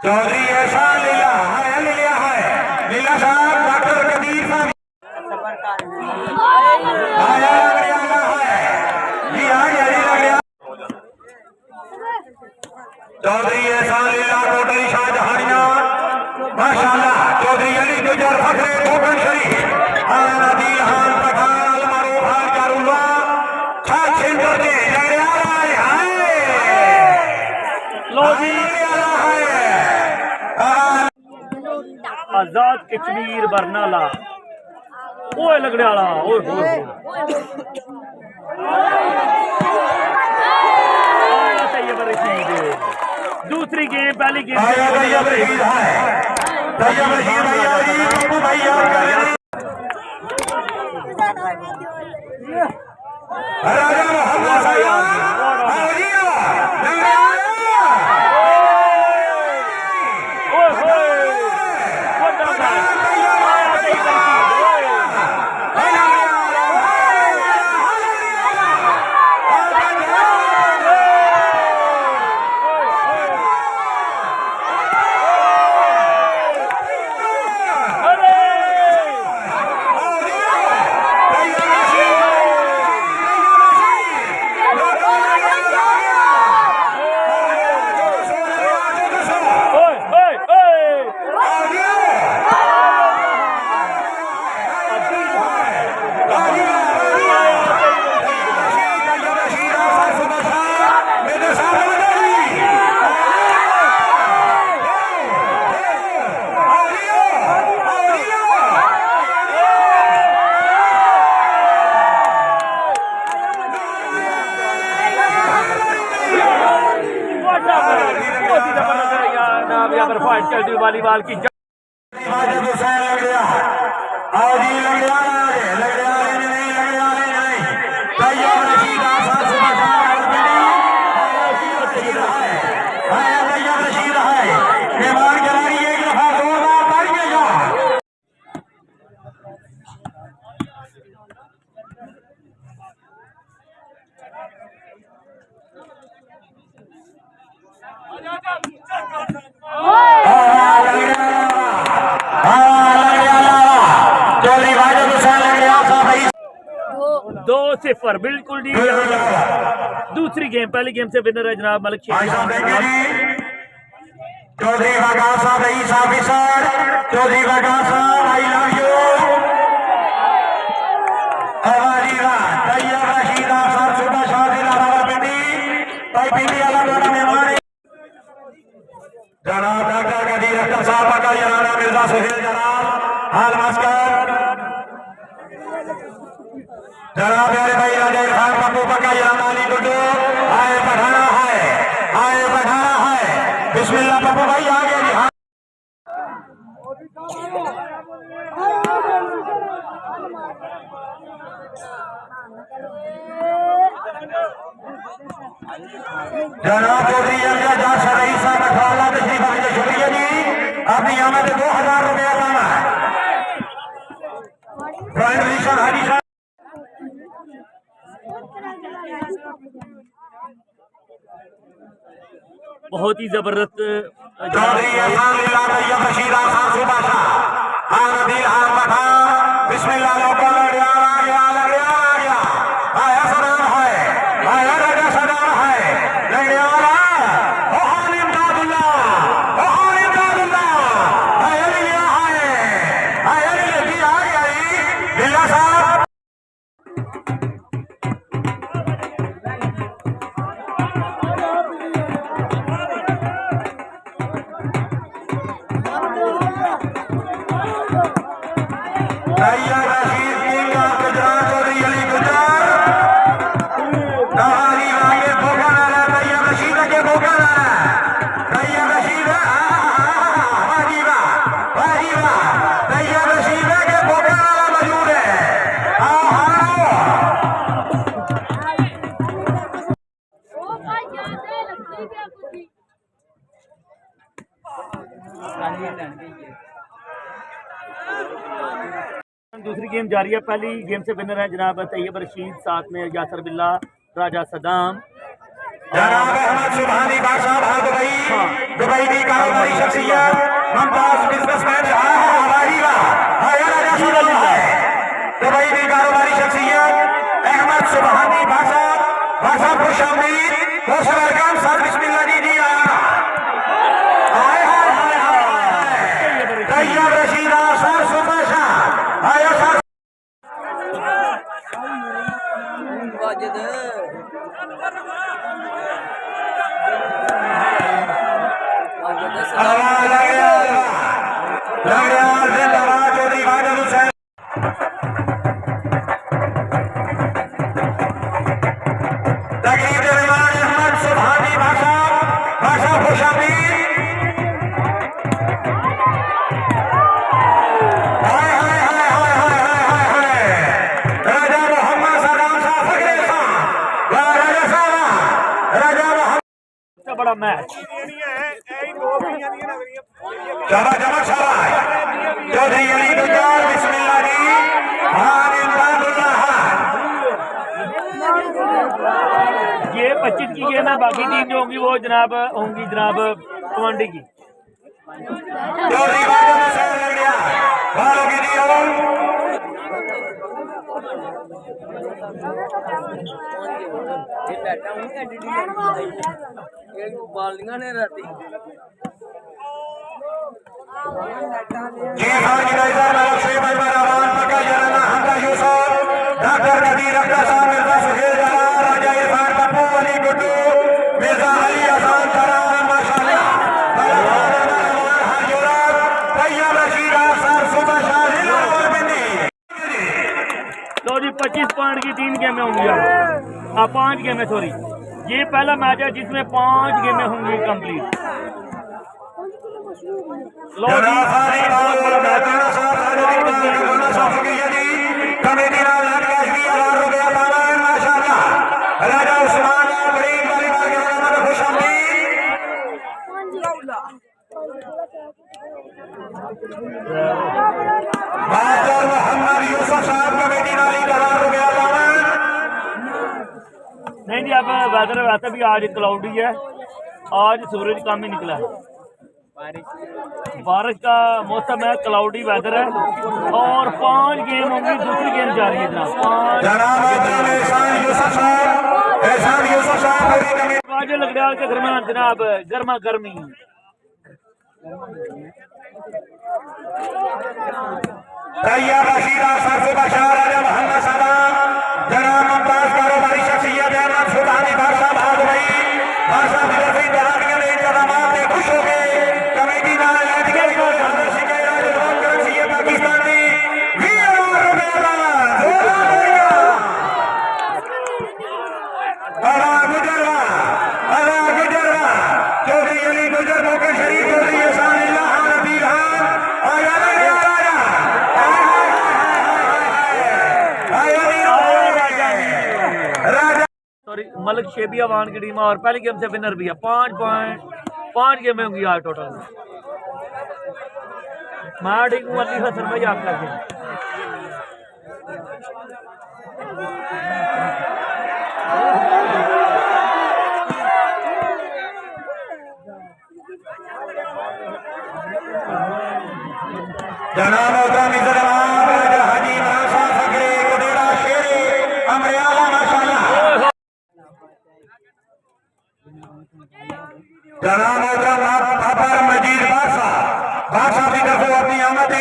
चौधरी ऐसा लीला है लीला साहब डॉक्टर कबीर साहब चौधरी ऐसा लीला कोटरी शाहजहानिया माशाल्लाह चौधरी अली गुजर फखरे कोकन शरीफ नदील खान पठान अलमारो खान जारुल्ला छाछ सेंटर दे आजाद कश्मीर बरनाला ओए लगने वाला ओए दूसरी गेम पहली गेम फाइट चल रही वॉलीबॉल की दो सिफर बिल्कुल डी। दूसरी गेम पहली गेम से विनर है जनाब मलिक चौधरी वकार साहब चौधरी वकार साहब I love you Tayyab Rashid साहब सुबह शादी पिंडी मेहमान जनाब डॉक्टर कदीर अख्तर साहब का जनाब मिर्जा सुहेल जनाब हाल मास्कर जनाब मेरे भाई राजा खान पप्पू पक्का जनाब अली गुड्डू आए बढ़ाना है बिस्मिल्लाह पप्पू भाई आगे जी हाँ जनाब चौधरी एजाज रईस साहब अठाला तशरीफ आने शुक्रिया जी अपनी आमद 2000 रुपया लाना है हाजी साहब बहुत ही जबरदस्त दूसरी गेम जारी है। पहली गेम से विनर है जनाब तैयब रशीद, साथ में यासर बिल्ला, राजा सदाम, जनाब अहमद सुभानी बादशाह भाग गई दुबई की कारोबारी शख्सियत मुमताज बिजनेसमैन दुबई की कारोबारी शख्सियत अहमद सुभानी बादशाह खुशामदीद मोस्ट वेलकम सर बिस्मिल्लाह जी जी तैयब रशीद सर सुबाशा आया सर बड़ा मैच शाबाश शाबाश शाबाश चौधरी अली गुजर बिस्मिल्लाह जी ये 25 की गेम है। बाकी टीम जो होंगी वो जनाब होंगी जनाब कमांडी की। चौधरी बालियां ने राती जी हां जी भाई से भाई रवान पक्का जराना हमदा यूसुफ डॉक्टर नदीर अख्तर साहब मिर्जा सुहेल जरा राजा इरफान पप्पू अली गुड्डू मिर्जा अली हसन तरा माशाल्लाह तैयब रशीद सर सुबह शाहिल और बिंदी तो जी 25 पॉइंट की 3 गेमें होंगी। 5 गेमें सॉरी, ये पहला मैच है जिसमें 5 गेमें होंगी कंप्लीट। राजा उस्मान मोहम्मद यूसुफ साहब कमेटी नाली नहीं जी, अब वेदर वैसे भी आज क्लाउडी है, आज सूरज कम ही निकला है, बारिश का मौसम है, क्लाउडी वेदर है और 5 गेम होंगी। दूसरी गेम जारी है जनाब। 5 लगड़ियाल के दरमियान जनाब गर्मा गर्मी। तैयब रशीद सर सुबाशा राजा मोहम्मद सलाम जनाब मुमताज कारोबारी शख्सियत अहमद सुभानी बादशाह भाग गई बादशाह फिरोजी जहानिया ने इंतजामात से खुश हो गए। कमेटी नारायण के पाकिस्तानी चौधरी अली गुजर मौके शरीफ चौधरी एहसान मलिक शेबिया वान की टीम और पहली गेम से विनर भी है। 5 गेमें होंगी आज टोटल। मैं ठीक हूँ, अली हसन भाई आप कैसे? जनाब हाजी अमरियाला माशाल्लाह जनाब अबर मजीद बादशाह की तरफ अपनी आमद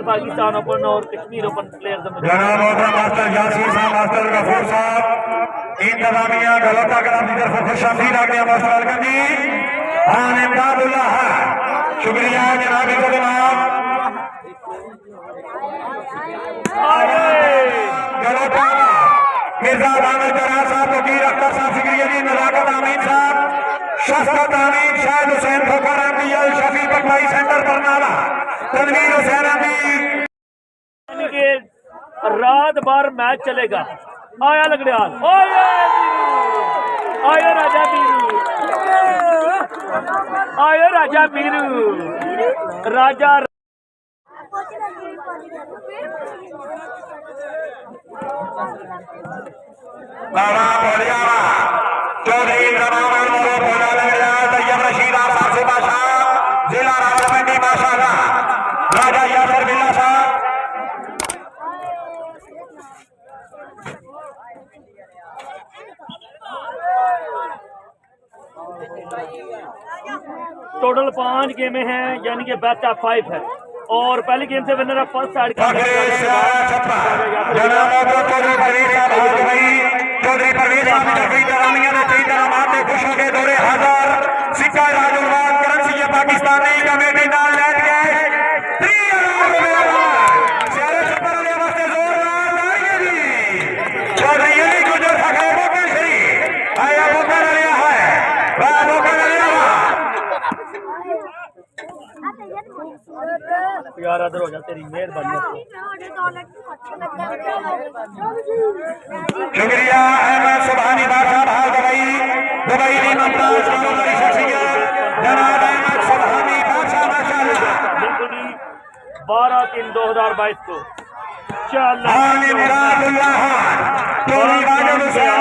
पाकिस्तान ओपन और कश्मीर ओपन प्लेयर जनाब मास्टर यासीन साहब, मास्टर गफूर साहब, इंतजामिया गलोटा क्लब की तरफ खुशामदीद आज्ञा मास्टर वेलकम जी। खान इमदादुल्लाह शुक्रिया जनाब जनाब गलोटा मिर्जा दानिश साहब, वकील अख्तर साहब शुक्रिया शफकत अमीन शाहिद हुसैन फकर एमपीएल शफी पटवाई सेंटर बरनाला तनवीर हुसैन अमीन के रात भर मैच चलेगा। आया लगड़ियाल, आया राजा मीरू, आया राजा मीरू, राजा बाबा बोलियावा चौधरी इंद्रमान मोरो बोला लगड़ियाल तैयब रशीद आफा से बादशाह जिला रावलपिंडी माशाअल्लाह राजा यासर बिल्ला साहब टोटल 5 गेमें हैं, यानी कि बेस्ट ऑफ 5 है। और पहली गेम से winner of first side Chaudhary Parvez साहब की तरफ इंतजामिया ने कई तरह मारते खुश हो गए दौरे हजार सिक्का राजुलवाद करेंसी ये पाकिस्तानी कमेटी नाल लैट गए 30,000 सारे छप्पर वाले वास्ते जोरदार तालियां जी। चौधरी अली गुजर फखरे बोकर शरीफ आया बोकर लिया है वाह बोकर लिया यार अदर हो जा, तेरी मेहरबानी। शुक्रिया अहमद सुभानी बादशाह भाल दुबई दुबई की मुमताज कारोबारी शख्सियत जनाब अहमद सुभानी बादशाह माशाअल्लाह। बिल्कुल 12/3/2022 को आने मुरादुल्लाह टोनी वाजिद हुसैन